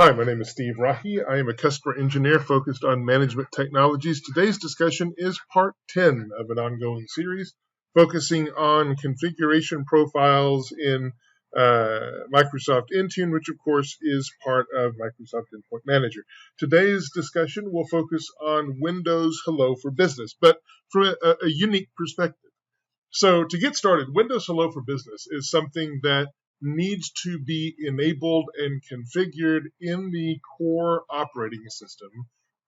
Hi, my name is Steve Rahi. I am a customer engineer focused on management technologies. Today's discussion is part 10 of an ongoing series focusing on configuration profiles in Microsoft Intune, which of course is part of Microsoft Endpoint Manager. Today's discussion will focus on Windows Hello for Business, but from a unique perspective. So to get started, Windows Hello for Business is something that needs to be enabled and configured in the core operating system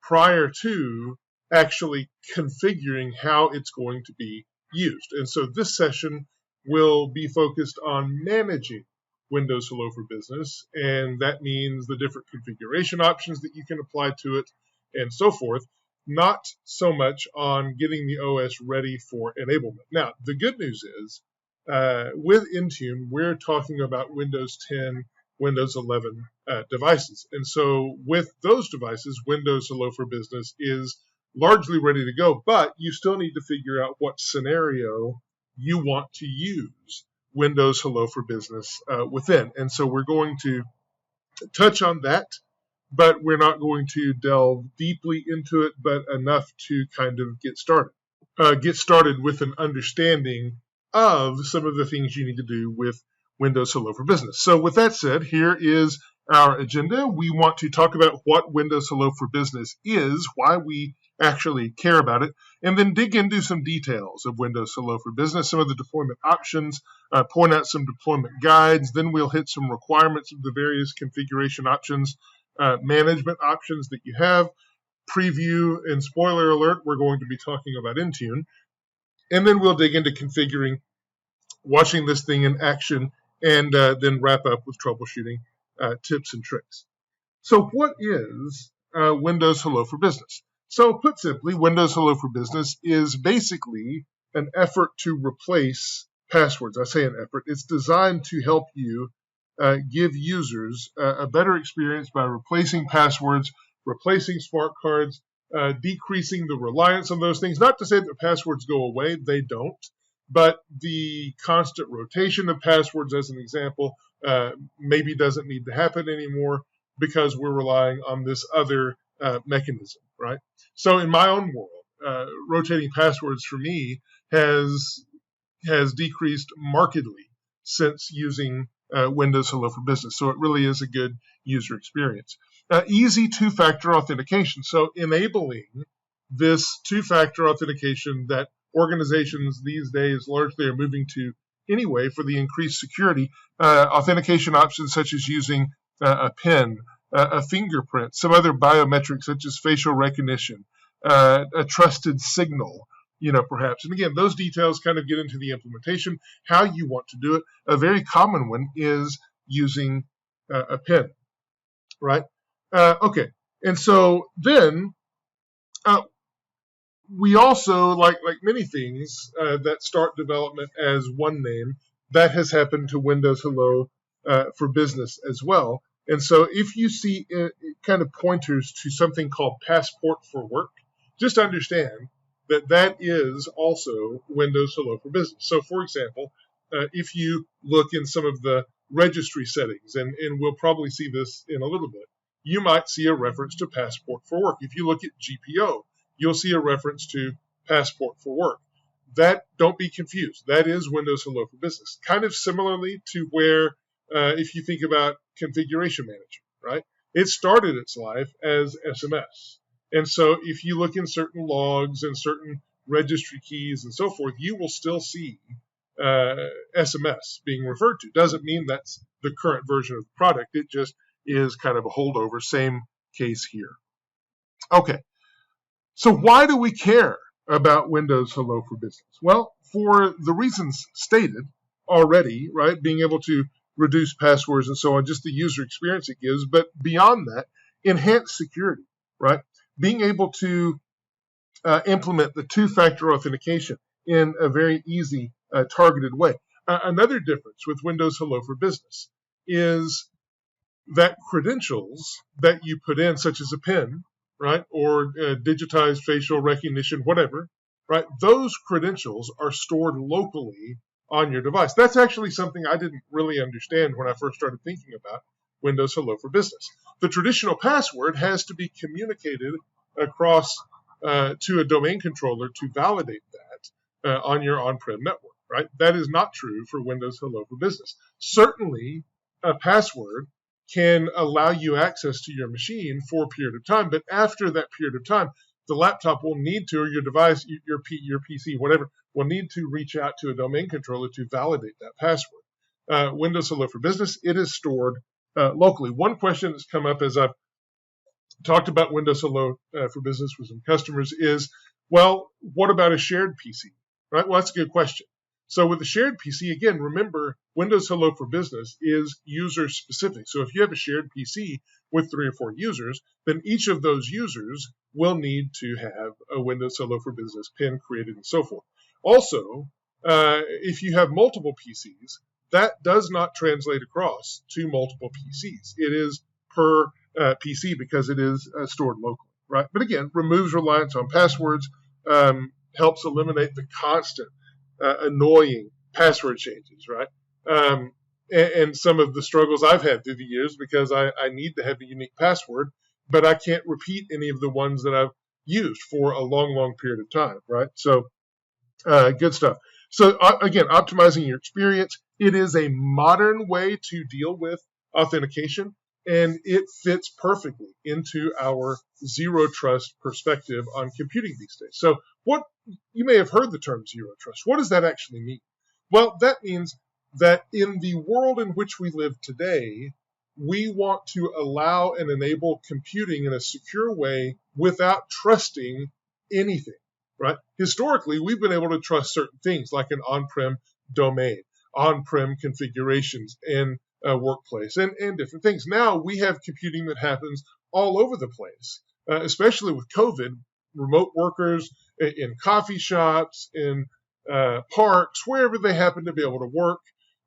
prior to actually configuring how it's going to be used. And so this session will be focused on managing Windows Hello for Business, and that means the different configuration options that you can apply to it and so forth, not so much on getting the OS ready for enablement. Now, the good news is with Intune, we're talking about Windows 10, Windows 11 devices. And so with those devices, Windows Hello for Business is largely ready to go, but you still need to figure out what scenario you want to use Windows Hello for Business within. And so we're going to touch on that, but we're not going to delve deeply into it, but enough to kind of get started with an understanding of some of the things you need to do with Windows Hello for Business. So with that said, here is our agenda. We want to talk about what Windows Hello for Business is, why we actually care about it, and then dig into some details of Windows Hello for Business, some of the deployment options, point out some deployment guides, then we'll hit some requirements of the various configuration options, management options that you have, preview, and spoiler alert, we're going to be talking about Intune. And then we'll dig into configuring, watching this thing in action, and then wrap up with troubleshooting tips and tricks. So what is Windows Hello for Business? So put simply, Windows Hello for Business is basically an effort to replace passwords. I say an effort. It's designed to help you give users a better experience by replacing passwords, replacing smart cards, decreasing the reliance on those things. Not to say that passwords go away, they don't, but the constant rotation of passwords, as an example, maybe doesn't need to happen anymore because we're relying on this other mechanism, right? So in my own world, rotating passwords for me has decreased markedly since using Windows Hello for Business. So it really is a good user experience. Easy two-factor authentication. So enabling this two-factor authentication that organizations these days largely are moving to anyway for the increased security, authentication options such as using a PIN, a fingerprint, some other biometrics such as facial recognition, a trusted signal, perhaps. And again, those details kind of get into the implementation, how you want to do it. A very common one is using a PIN, right? Okay, and so then we also, like many things that start development as one name, that has happened to Windows Hello for Business as well. And so if you see kind of pointers to something called Passport for Work, just understand that that is also Windows Hello for Business. So for example, if you look in some of the registry settings, and we'll probably see this in a little bit, you might see a reference to Passport for Work. If you look at GPO, you'll see a reference to Passport for Work. That, don't be confused, that is Windows Hello for Business. Kind of similarly to where, if you think about Configuration Manager, right? It started its life as SMS. And so if you look in certain logs and certain registry keys and so forth, you will still see SMS being referred to. Doesn't mean that's the current version of the product. It just is kind of a holdover. Same case here. Okay, so why do we care about Windows Hello for Business? Well, for the reasons stated already, right? Being able to reduce passwords and so on, just the user experience it gives, but beyond that, enhanced security, right? Being able to implement the two-factor authentication in a very easy, targeted way. Another difference with Windows Hello for Business is that credentials that you put in, such as a PIN, right, or digitized facial recognition, whatever, right, those credentials are stored locally on your device. That's actually something I didn't really understand when I first started thinking about Windows Hello for Business. The traditional password has to be communicated across to a domain controller to validate that on your on-prem network, right? That is not true for Windows Hello for Business. Certainly, a password can allow you access to your machine for a period of time, but after that period of time, the laptop will need to, or your device, your PC, whatever, will need to reach out to a domain controller to validate that password. Windows Hello for Business, it is stored locally. One question that's come up as I've talked about Windows Hello for Business with some customers is, well, what about a shared PC? Right? Well, that's a good question. So with a shared PC, again, remember, Windows Hello for Business is user specific. So if you have a shared PC with 3 or 4 users, then each of those users will need to have a Windows Hello for Business PIN created and so forth. Also, if you have multiple PCs, that does not translate across to multiple PCs. It is per PC because it is stored locally, right? But again, removes reliance on passwords, helps eliminate the constant annoying password changes, right? And some of the struggles I've had through the years because I need to have a unique password, but I can't repeat any of the ones that I've used for a long, long period of time, right? So good stuff. So again, optimizing your experience. It is a modern way to deal with authentication, and it fits perfectly into our zero trust perspective on computing these days. So what you may have heard the term zero trust. What does that actually mean? Well, that means that in the world in which we live today, we want to allow and enable computing in a secure way without trusting anything, right? Historically, we've been able to trust certain things like an on-prem domain, on-prem configurations in a workplace, and different things. Now we have computing that happens all over the place, especially with COVID, remote workers in coffee shops, in parks, wherever they happen to be able to work.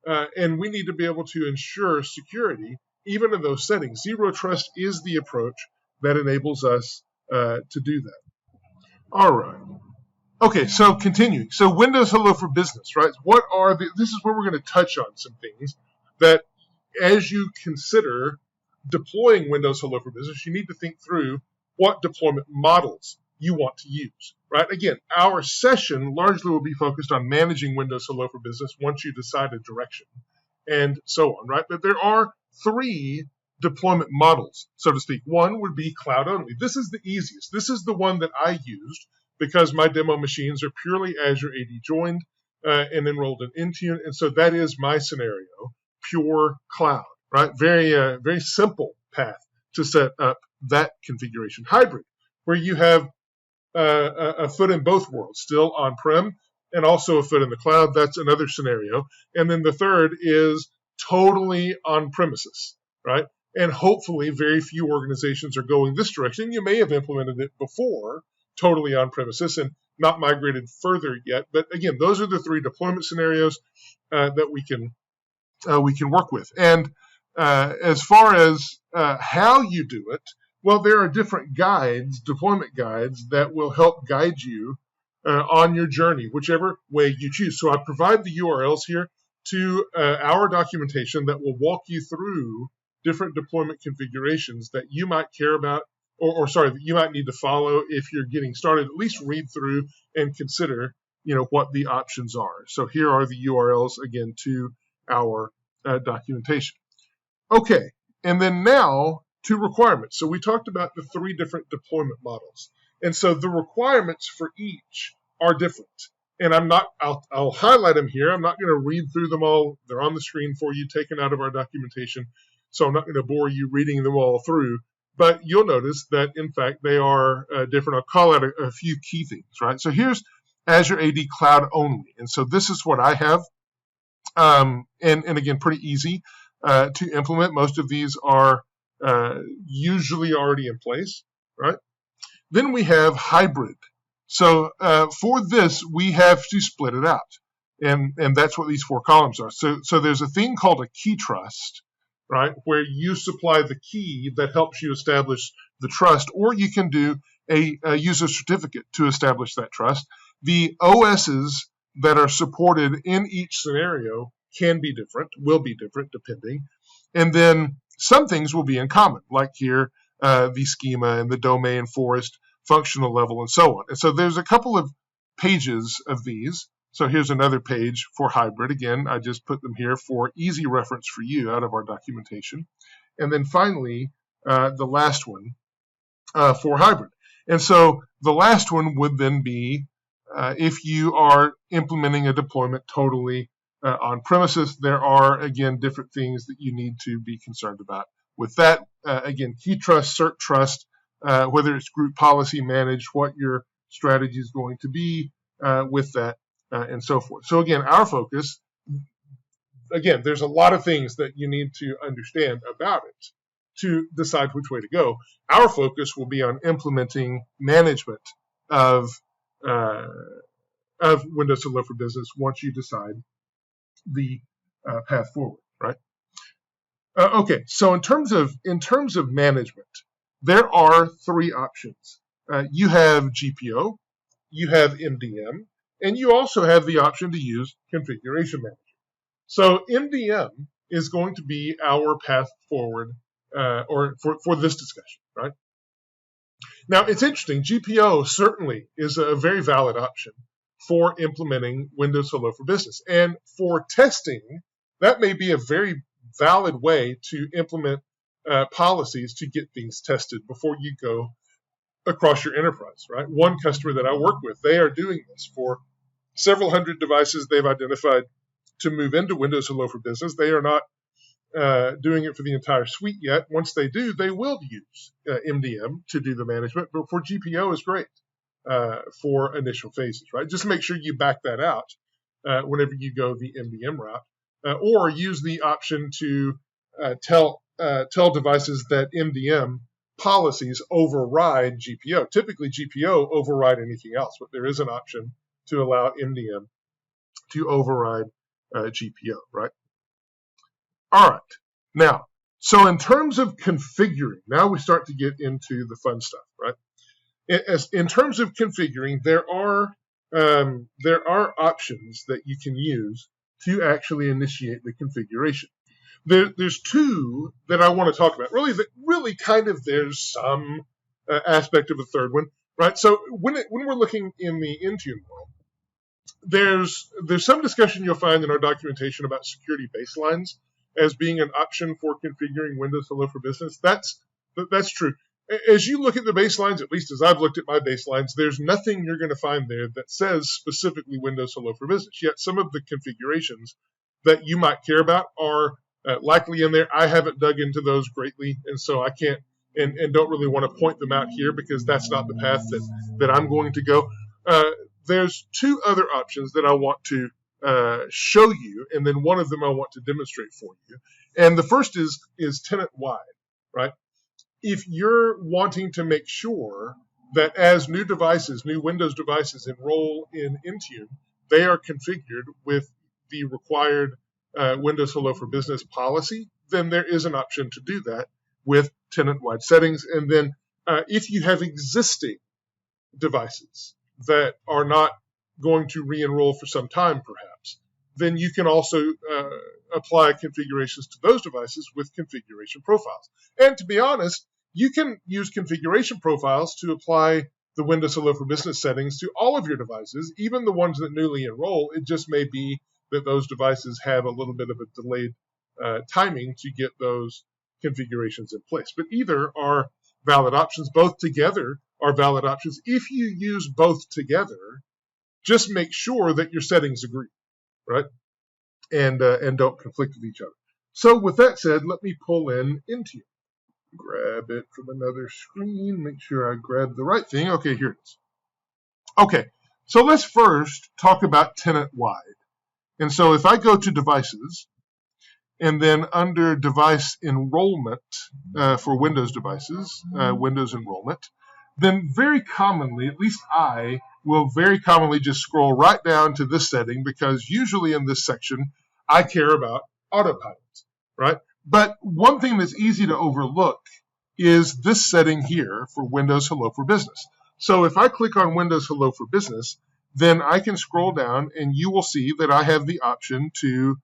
And we need to be able to ensure security, even in those settings. Zero trust is the approach that enables us to do that. All right. Okay, so continuing. So Windows Hello for Business, right? This is where we're going to touch on some things that as you consider deploying Windows Hello for Business, you need to think through what deployment models you want to use, right? Again, our session largely will be focused on managing Windows Hello for Business once you decide a direction and so on, right? But there are 3 deployment models, so to speak. One would be cloud only. This is the easiest. This is the one that I used because my demo machines are purely Azure AD joined and enrolled in Intune, and so that is my scenario, pure cloud, right? Very simple path to set up that configuration. Hybrid, where you have a foot in both worlds, still on-prem and also a foot in the cloud. That's another scenario. And then the third is totally on-premises, right? And hopefully very few organizations are going this direction. You may have implemented it before, totally on-premises, and not migrated further yet. But again, those are the 3 deployment scenarios that we can work with. And as far as how you do it, well, there are different guides, deployment guides, that will help guide you on your journey, whichever way you choose. So I provide the URLs here to our documentation that will walk you through different deployment configurations that you might care about, that you might need to follow if you're getting started. At least read through and consider, what the options are. So here are the URLs again to our documentation. Okay, and then now to requirements. So we talked about the 3 different deployment models. And so the requirements for each are different. And I'll highlight them here. I'm not going to read through them all. They're on the screen for you, taken out of our documentation. So I'm not going to bore you reading them all through. But you'll notice that, in fact, they are different. I'll call out a few key things, right? So here's Azure AD Cloud only. And so this is what I have. And again, pretty easy to implement. Most of these are usually already in place, right? Then we have hybrid. So for this, we have to split it out. And that's what these 4 columns are. So there's a thing called a key trust, right, where you supply the key that helps you establish the trust, or you can do a user certificate to establish that trust. The OSs that are supported in each scenario can be different, will be different depending. And then some things will be in common, like here, the schema and the domain, forest, functional level, and so on. And so there's a couple of pages of these. So here's another page for hybrid. Again, I just put them here for easy reference for you out of our documentation. And then finally, the last one for hybrid. And so the last one would then be if you are implementing a deployment totally on premises, there are, again, different things that you need to be concerned about. With that, again, key trust, cert trust, whether it's group policy managed, what your strategy is going to be with that, and so forth. So again, our focus, again, there's a lot of things that you need to understand about it to decide which way to go. Our focus will be on implementing management of Windows Hello for Business once you decide the path forward, right? Okay, so in terms of management, there are three options. You have GPO, you have MDM, and you also have the option to use Configuration Manager. So MDM is going to be our path forward, or for this discussion, right? Now, it's interesting. GPO certainly is a very valid option for implementing Windows Hello for Business. And for testing, that may be a very valid way to implement policies to get things tested before you go across your enterprise, right? One customer that I work with, they are doing this for several hundred devices they've identified to move into Windows Hello for Business. They are not doing it for the entire suite yet. Once they do, they will use MDM to do the management, but for GPO is great for initial phases, right? Just make sure you back that out whenever you go the MDM route, or use the option to tell devices that MDM policies override GPO. Typically, GPO override anything else, but there is an option to allow MDM to override GPO, right? All right. Now, so in terms of configuring, now we start to get into the fun stuff, right? In terms of configuring, there are options that you can use to actually initiate the configuration. There's two that I want to talk about. Really, kind of, there's some aspect of a third one, right? So when we're looking in the Intune world, there's some discussion you'll find in our documentation about security baselines as being an option for configuring Windows Hello for Business. That's true. As you look at the baselines, at least as I've looked at my baselines, there's nothing you're going to find there that says specifically Windows Hello for Business. Yet some of the configurations that you might care about are likely in there. I haven't dug into those greatly, and so I can't and don't really want to point them out here because that's not the path that I'm going to go. There's two other options that I want to show you, and then one of them I want to demonstrate for you. And the first is Tenant Wide, right? If you're wanting to make sure that as new Windows devices enroll in Intune, they are configured with the required Windows Hello for Business policy, then there is an option to do that with tenant-wide settings. And then if you have existing devices that are not going to re-enroll for some time, perhaps, then you can also apply configurations to those devices with configuration profiles. And to be honest, you can use configuration profiles to apply the Windows Hello for Business settings to all of your devices, even the ones that newly enroll. It just may be that those devices have a little bit of a delayed timing to get those configurations in place. But either are valid options. Both together are valid options. If you use both together, just make sure that your settings agree, right? And don't conflict with each other. So with that said, let me pull in Intune. Grab it from another screen, make sure I grab the right thing. Okay, here it is. Okay, so let's first talk about tenant-wide. And so if I go to devices, and then under device enrollment for Windows devices, Windows enrollment, then very commonly, at least I will very commonly just scroll right down to this setting because usually in this section, I care about autopilot, right? But one thing that's easy to overlook is this setting here for Windows Hello for Business. So if I click on Windows Hello for Business, then I can scroll down and you will see that I have the option to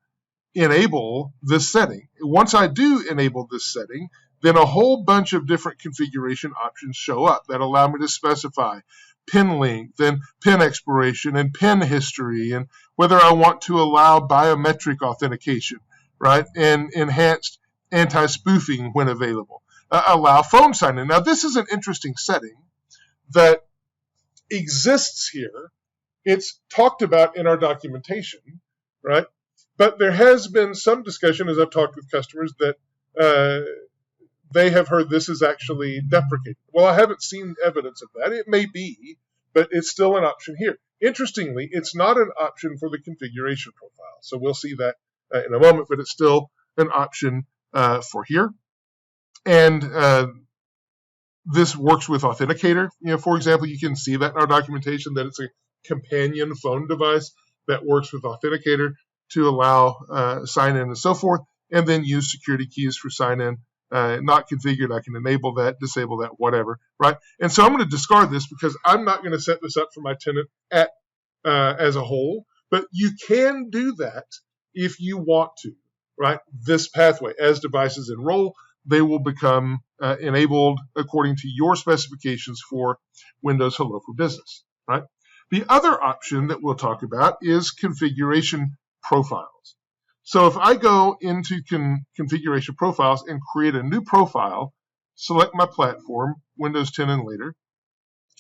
enable this setting. Once I do enable this setting, then a whole bunch of different configuration options show up that allow me to specify pin length and pin expiration and pin history, and whether I want to allow biometric authentication, right, and enhanced anti-spoofing when available. Allow phone sign-in. Now, this is an interesting setting that exists here. It's talked about in our documentation, right? But there has been some discussion, as I've talked with customers, that they have heard this is actually deprecated. Well, I haven't seen evidence of that. It may be, but it's still an option here. Interestingly, it's not an option for the configuration profile. So we'll see that in a moment, but it's still an option for here. And this works with Authenticator. For example, you can see that in our documentation that it's a companion phone device that works with Authenticator to allow sign-in and so forth, and then use security keys for sign-in. Not configured, I can enable that, disable that, whatever, right? And so I'm going to discard this because I'm not going to set this up for my tenant as a whole, but you can do that if you want to, right? This pathway, as devices enroll, they will become enabled according to your specifications for Windows Hello for Business, right? The other option that we'll talk about is configuration profiles. So if I go into configuration profiles and create a new profile, select my platform, Windows 10 and later,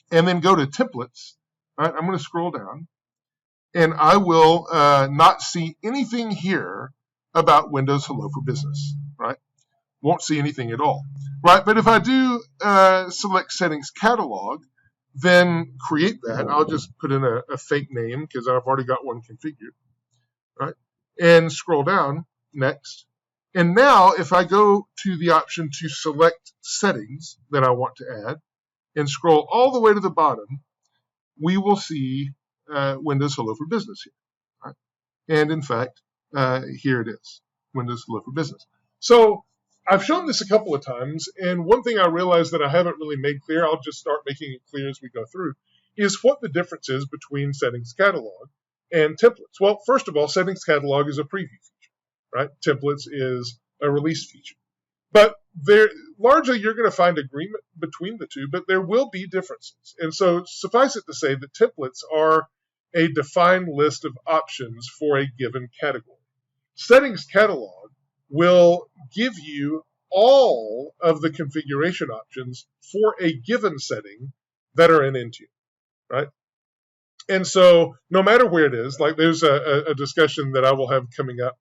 and then go to templates, right? I'm going to scroll down, and I will not see anything here about Windows Hello for Business, right? Won't see anything at all, right? But if I do select Settings Catalog, then create that. I'll just put in a fake name because I've already got one configured, right? And scroll down, next. And now if I go to the option to select settings that I want to add and scroll all the way to the bottom, we will see Windows Hello for Business here, right? And in fact, here it is, Windows Hello for Business. So I've shown this a couple of times, and one thing I realized that I haven't really made clear, I'll just start making it clear as we go through, is what the difference is between Settings Catalog and Templates. Well, first of all, Settings Catalog is a preview feature, right? Templates is a release feature. But largely you're going to find agreement between the two, but there will be differences. And so suffice it to say that templates are a defined list of options for a given category. Settings Catalog will give you all of the configuration options for a given setting that are in Intune, right? And so no matter where it is, like there's a discussion that I will have coming up.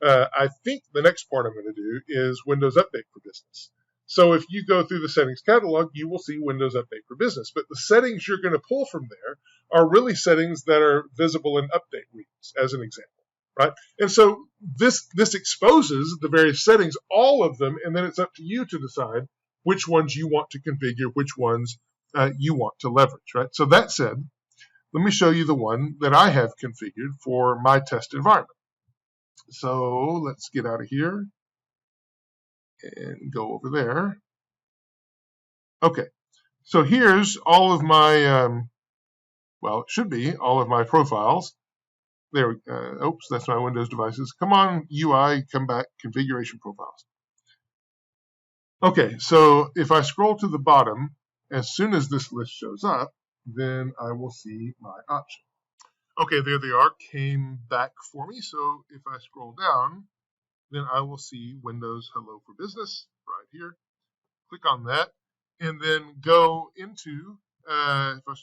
I think the next part I'm going to do is Windows Update for Business. So if you go through the Settings Catalog, you will see Windows Update for Business. But the settings you're going to pull from there are really settings that are visible in Update reads, as an example, right? And so this exposes the various settings, all of them, and then it's up to you to decide which ones you want to configure, which ones you want to leverage, right? So that said, let me show you the one that I have configured for my test environment. So let's get out of here and go over there. Okay, so here's all of my, well, it should be all of my profiles. There, oops, that's my Windows devices. Come on, UI, come back, configuration profiles. Okay, so if I scroll to the bottom, as soon as this list shows up, then I will see my option. Okay, there they are, came back for me. So if I scroll down, then I will see Windows Hello for Business right here. Click on that, and then go into,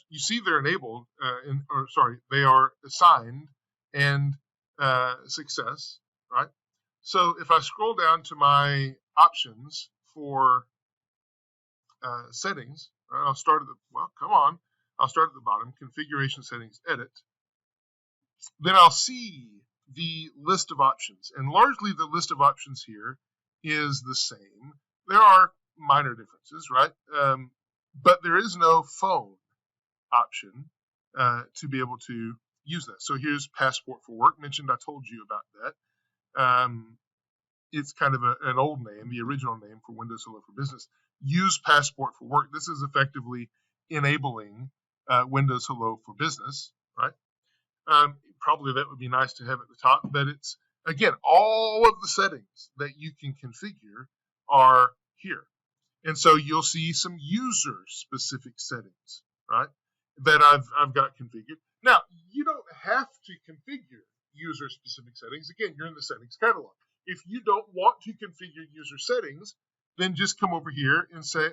you see they're enabled, they are assigned and success, right? So if I scroll down to my options for settings, I'll start at I'll start at the bottom, configuration settings, edit. Then I'll see the list of options, and largely the list of options here is the same. There are minor differences, right? But there is no phone option to be able to use that. So here's Passport for Work. Mentioned, I told you about that. It's kind of an old name, the original name for Windows Hello for Business. Use Passport for Work. This is effectively enabling Windows Hello for Business, right? Probably that would be nice to have at the top, but it's Again, all of the settings that you can configure are here. And so you'll see some user-specific settings, right, that I've got configured. Now, you don't have to configure user-specific settings. Again, you're in the settings catalog. If you don't want to configure user settings, then just come over here and say,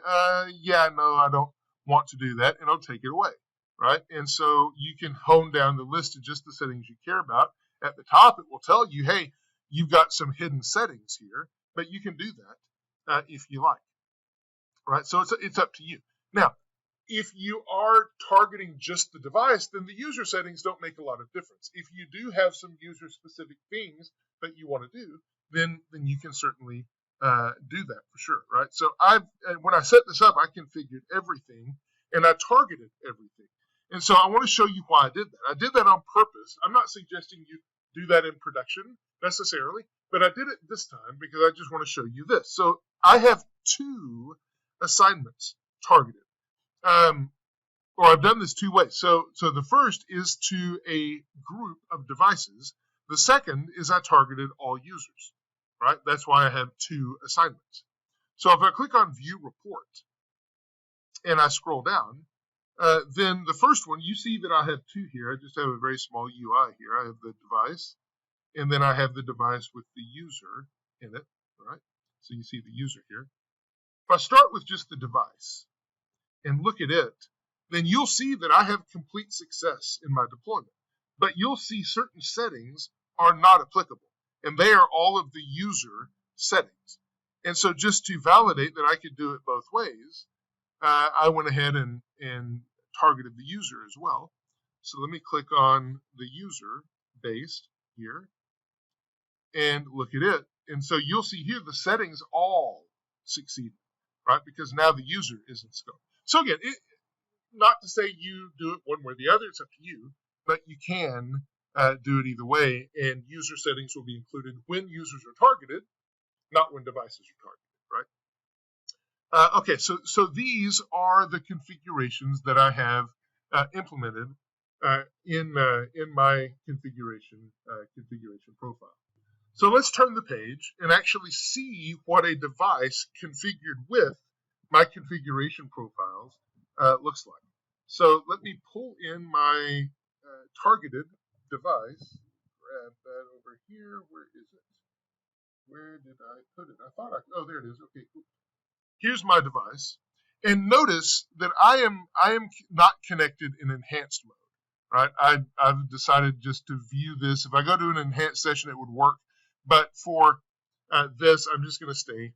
yeah, no, I don't want to do that, and it'll take it away, right? And so you can hone down the list of just the settings you care about. At the top, it will tell you, hey, you've got some hidden settings here, but you can do that if you like. Right, so it's up to you. Now, if you are targeting just the device, then the user settings don't make a lot of difference. If you do have some user-specific things that you want to do, then you can certainly do that for sure, right? So when I set this up, I configured everything and I targeted everything. And so I want to show you why I did that. I did that on purpose. I'm not suggesting you do that in production necessarily, but I did it this time because I just want to show you this. So I have two assignments targeted, or I've done this two ways. So the first is to a group of devices. The second is I targeted all users, right? That's why I have two assignments. So if I click on View Report and I scroll down, then the first one, you see that I have two here. I just have a very small UI here. I have the device, and then I have the device with the user in it, right? So you see the user here. If I start with just the device and look at it, then you'll see that I have complete success in my deployment. But you'll see certain settings are not applicable, and they are all of the user settings. And so just to validate that I could do it both ways, I went ahead and targeted the user as well. So let me click on the user based here and look at it. And so you'll see here the settings all succeeded, right? Because now the user is in scope. So again, not to say you do it one way or the other, it's up to you, but you can do it either way, and user settings will be included when users are targeted, not when devices are targeted, right? Okay, so these are the configurations that I have implemented in my configuration profile. So let's turn the page and actually see what a device configured with my configuration profiles looks like. So let me pull in my targeted device. Grab that over here. Where is it? Where did I put it? I thought oh, there it is. Okay, cool. Here's my device. And notice that I am not connected in enhanced mode, right? I've decided just to view this. If I go to an enhanced session, it would work. But for this, I'm just going to stay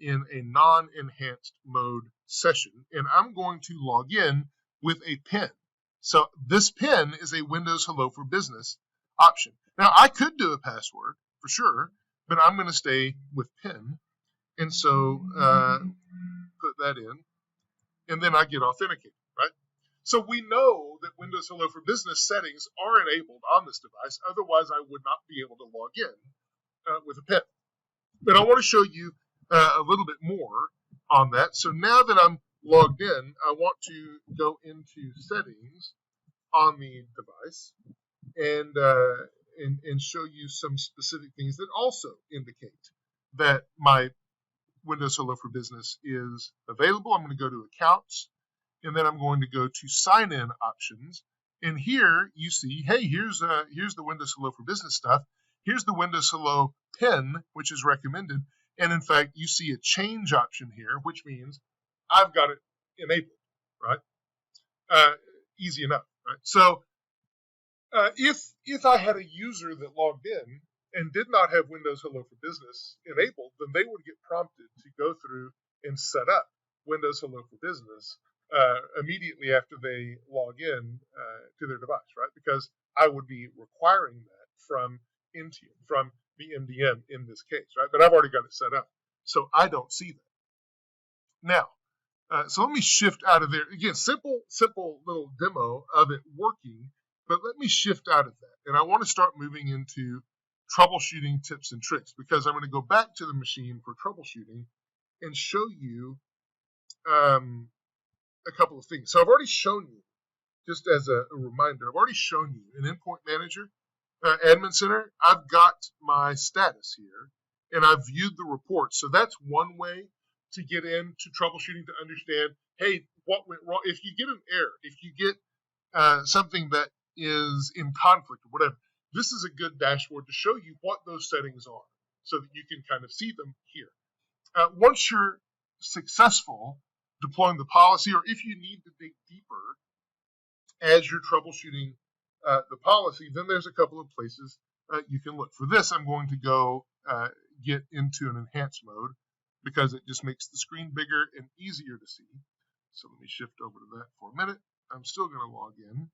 in a non-enhanced mode session. And I'm going to log in with a PIN. So this PIN is a Windows Hello for Business option. Now, I could do a password for sure, but I'm going to stay with PIN. And so put that in, and then I get authenticated, right? So we know that Windows Hello for Business settings are enabled on this device. Otherwise, I would not be able to log in with a PIN. But I want to show you a little bit more on that. So now that I'm logged in, I want to go into settings on the device and show you some specific things that also indicate that my Windows Hello for Business is available. I'm going to go to Accounts, and then I'm going to go to Sign In Options. And here you see, hey, here's the Windows Hello for Business stuff. Here's the Windows Hello PIN, which is recommended. And in fact, you see a change option here, which means I've got it enabled, right? Easy enough, right? So if I had a user that logged in and did not have Windows Hello for Business enabled, then they would get prompted to go through and set up Windows Hello for Business immediately after they log in to their device, right? Because I would be requiring that from Intune, from the MDM in this case, right? But I've already got it set up, so I don't see that. Now, so let me shift out of there. Again, simple little demo of it working, but let me shift out of that. And I want to start moving into troubleshooting tips and tricks, because I'm going to go back to the machine for troubleshooting and show you a couple of things. So I've already shown you, just as a reminder, I've already shown you an Endpoint Manager Admin Center, I've got my status here, and I've viewed the report. So that's one way to get into troubleshooting to understand, hey, what went wrong? If you get an error, if you get something that is in conflict or whatever, this is a good dashboard to show you what those settings are so that you can kind of see them here. Once you're successful deploying the policy, or if you need to dig deeper as you're troubleshooting the policy, then there's a couple of places you can look. For this, I'm going to go get into an enhanced mode because it just makes the screen bigger and easier to see. So let me shift over to that for a minute. I'm still going to log in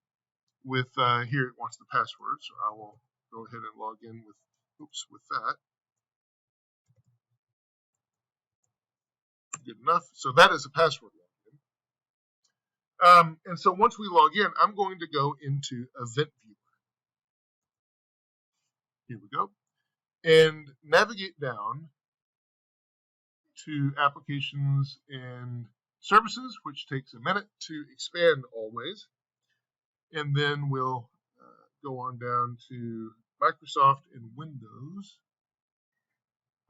with, here it wants the password, so I will go ahead and log in with that. Good enough. So that is a password login. And so once we log in, I'm going to go into Event Viewer. Here we go. And navigate down to Applications and Services, which takes a minute to expand always. And then we'll go on down to Microsoft and Windows.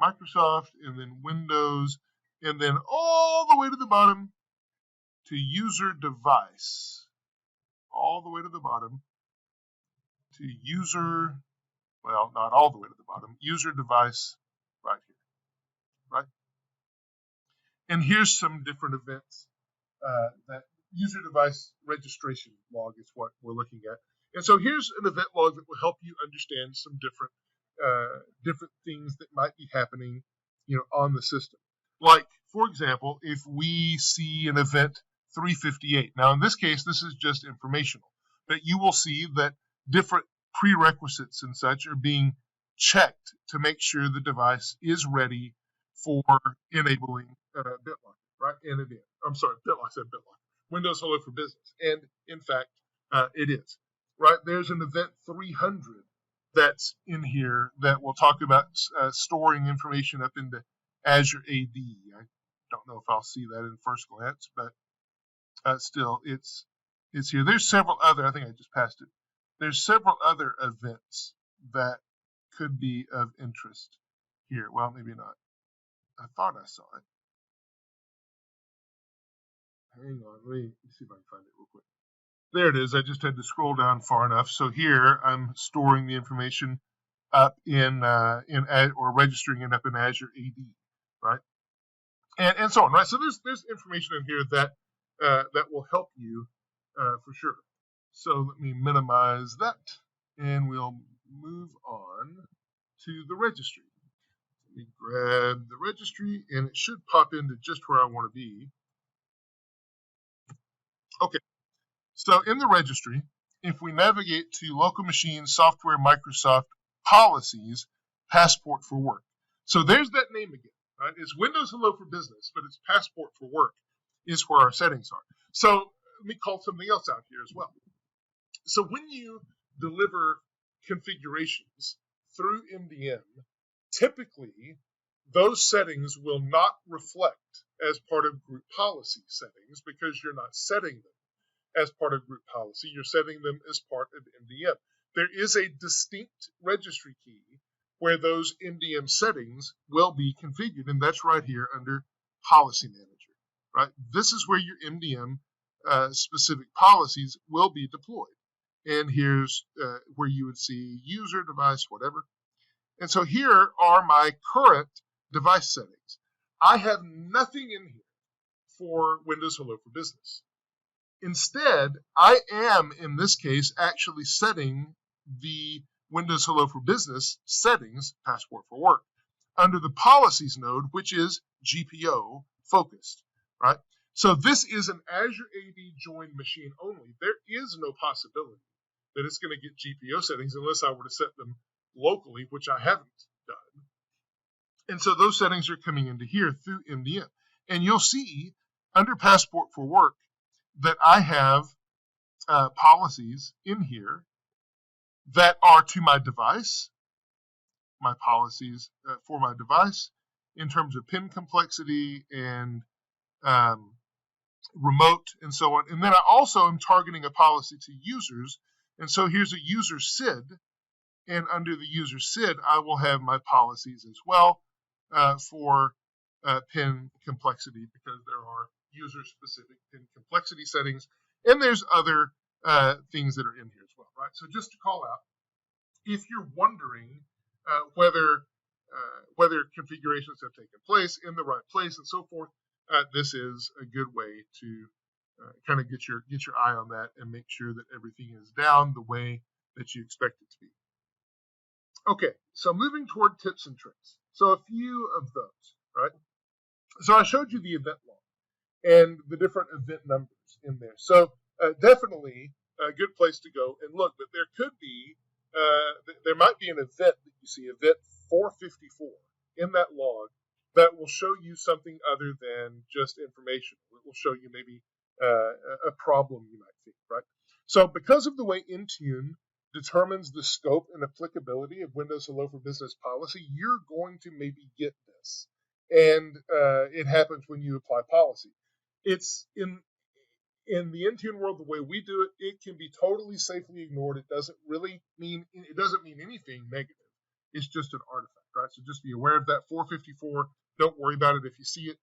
Microsoft and then Windows, and then all the way to the bottom to User Device. All the way to the bottom to User, well, not all the way to the bottom, User Device right here, right? And here's some different events. That user device registration log is what we're looking at. And so here's an event log that will help you understand some different things that might be happening, on the system. Like, for example, if we see an event 358. Now, in this case, this is just informational, but you will see that different prerequisites and such are being checked to make sure the device is ready for enabling BitLocker, right? And it is. I'm sorry, BitLocker, I said BitLocker. Windows Hello for Business. And in fact, it is, right? There's an event 300 that's in here that will talk about storing information up into Azure AD. I don't know if I'll see that in first glance, but still, it's here. There's several other, I think I just passed it. There's several other events that could be of interest here. Well, maybe not. I thought I saw it. Hang on, let me see if I can find it real quick. There it is. I just had to scroll down far enough. So here I'm storing the information up in or registering it up in Azure AD, right? And so on, right? So there's information in here that that will help you for sure. So let me minimize that, and we'll move on to the registry. Let me grab the registry, and it should pop into just where I want to be. Okay, so in the registry, if we navigate to Local Machine Software Microsoft Policies, Passport for Work. So there's that name again, right? It's Windows Hello for Business, but it's Passport for Work is where our settings are. So let me call something else out here as well. So when you deliver configurations through MDM, typically those settings will not reflect as part of group policy settings because you're not setting them as part of group policy. You're setting them as part of MDM. There is a distinct registry key where those MDM settings will be configured, and that's right here under Policy Manager, right? This is where your MDM specific policies will be deployed. And here's where you would see user, device, whatever. And so here are my current device settings. I have nothing in here for Windows Hello for Business. Instead, I am, in this case, actually setting the Windows Hello for Business settings, Passport for Work, under the Policies node, which is GPO focused, right? So this is an Azure AD joined machine only. There is no possibility that it's going to get GPO settings unless I were to set them locally, which I haven't done. And so those settings are coming into here through MDM. And you'll see under Passport for Work that I have policies in here that are to my device, my policies for my device in terms of pin complexity and remote and so on. And then I also am targeting a policy to users. And so here's a user SID And under the user SID, I will have my policies as well for pin complexity, because there are user-specific pin complexity settings, and there's other things that are in here as well, right? So just to call out, if you're wondering whether configurations have taken place in the right place and so forth, this is a good way to kind of get your eye on that and make sure that everything is down the way that you expect it to be. Okay, so moving toward tips and tricks. So a few of those, right? So I showed you the event log and the different event numbers in there. So definitely a good place to go and look. But there could be, there might be an event that you see, event 454 in that log, that will show you something other than just information. It will show you maybe a problem you might think, right? So because of the way Intune determines the scope and applicability of Windows Hello for Business policy, you're going to maybe get this. And it happens when you apply policy. It's in the Intune world, the way we do it, it can be totally safely ignored. It doesn't mean anything negative. It's just an artifact, right? So just be aware of that. 454. Don't worry about it if you see it.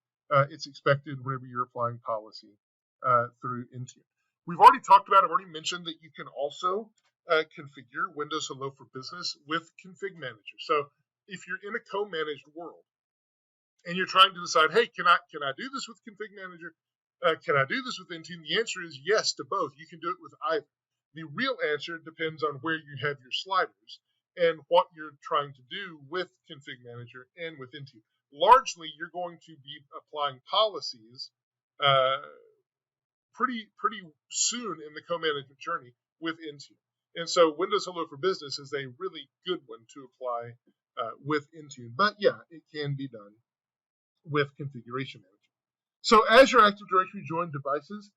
It's expected whenever you're applying policy through Intune. I've already mentioned that you can also configure Windows Hello for Business with Config Manager. So if you're in a co-managed world and you're trying to decide, hey, can I do this with Config Manager? Can I do this with Intune? The answer is yes to both. You can do it with either. The real answer depends on where you have your sliders and what you're trying to do with Config Manager and with Intune. Largely, you're going to be applying policies pretty soon in the co-management journey with Intune. And so Windows Hello for Business is a really good one to apply with Intune. But yeah, it can be done with Configuration Manager. So Azure Active Directory joined devices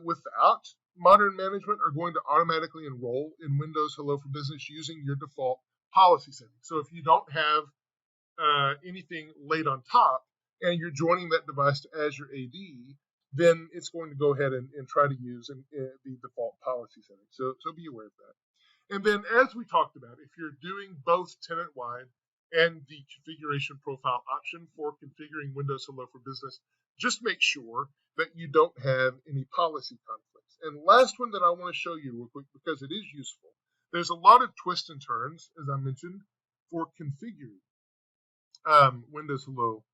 without modern management are going to automatically enroll in Windows Hello for Business using your default policy settings. So if you don't have anything laid on top and you're joining that device to Azure AD, then it's going to go ahead and try to use the default policy settings. So be aware of that. And then, as we talked about, if you're doing both Tenant Wide and the configuration profile option for configuring Windows Hello for Business, just make sure that you don't have any policy conflicts. And last one that I want to show you real quick, because it is useful. There's a lot of twists and turns, as I mentioned, for configuring Windows Hello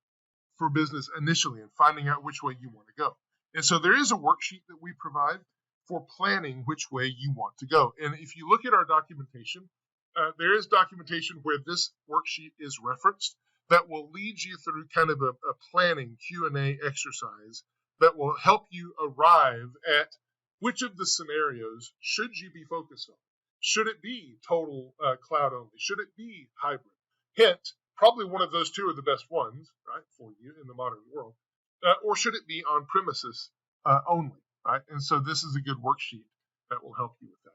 for Business initially and finding out which way you want to go. And so there is a worksheet that we provide for planning which way you want to go. And if you look at our documentation, there is documentation where this worksheet is referenced that will lead you through kind of a planning Q&A exercise that will help you arrive at which of the scenarios should you be focused on. Should it be total cloud only? Should it be hybrid? Hint, probably one of those two are the best ones, right, for you in the modern world. Or should it be on premises only, right? And so this is a good worksheet that will help you with that.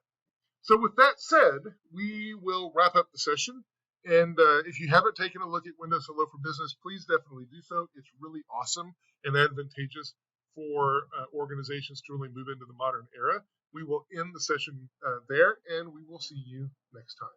So with that said, we will wrap up the session. And if you haven't taken a look at Windows Hello for Business, please definitely do so. It's really awesome and advantageous for organizations to really move into the modern era. We will end the session there, and we will see you next time.